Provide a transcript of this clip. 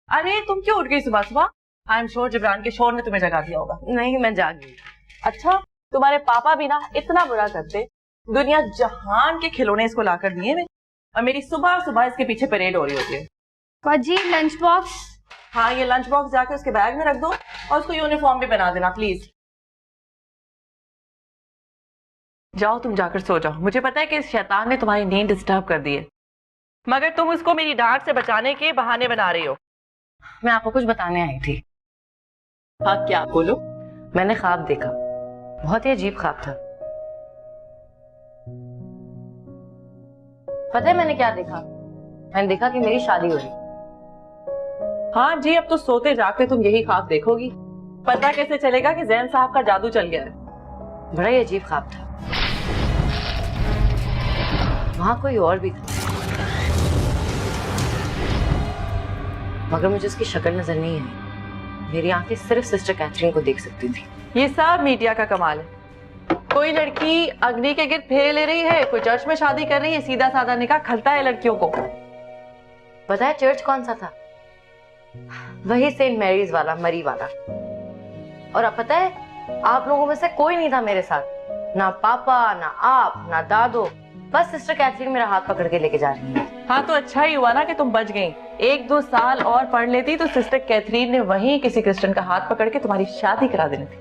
अरे तुम क्यों उठ गई सुबह सुबह? आई एम श्योर जिब्रान के शोर ने तुम्हें जगा दिया होगा। नहीं, मैं जाग गई। अच्छा, तुम्हारे पापा भी ना इतना बुरा करते, दुनिया जहान के खिलौने इसको लाकर दिए में, और मेरी सुबह सुबह इसके पीछे परेड हो रही होती है। पाजी लंच बॉक्स। हाँ, ये लंच बॉक्स जाके उसके बैग में रख दो और उसको यूनिफॉर्म भी बना देना प्लीज। जाओ तुम जाकर सो जाओ। मुझे पता है कि इस शैतान ने तुम्हारी नींद डिस्टर्ब कर दी है, मगर तुम उसको मेरी डांट से बचाने के बहाने बना रही हो। मैं आपको कुछ बताने आई थी। हाँ, क्या? बोलो। मैंने ख्वाब देखा, बहुत ही अजीब ख्वाब था। पता है मैंने क्या देखा? मैंने देखा कि मेरी शादी हो रही। हाँ जी, अब तो सोते जागते तुम यही ख्वाब देखोगी। पता कैसे चलेगा कि जैन साहब का जादू चल गया है? बड़ा ही अजीब ख्वाब था। वहां कोई और भी था, मगर मुझे उसकी शक्ल नजर नहीं आई। मेरी आंखें सिर्फ सिस्टर कैथरीन को देख सकती थी। ये सब मीडिया का कमाल है। कोई लड़की अग्नि के गिर्द फेरे ले रही है, कोई चर्च में शादी कर रही है, सीधा साधा निकाह खलता है लड़कियों को। पता है चर्च कौन सा था? वही सेंट मैरीज वाला, मरी वाला। और अब पता है, आप लोगों में से कोई नहीं था मेरे साथ, ना पापा, ना आप, ना दादो। बस सिस्टर कैथरीन मेरा हाथ पकड़ के लेके जा रही है। हाँ, तो अच्छा ही हुआ ना कि तुम बच गई। 1-2 साल और पढ़ लेती तो सिस्टर कैथरीन ने वहीं किसी क्रिश्चियन का हाथ पकड़ के तुम्हारी शादी करा देनी थी।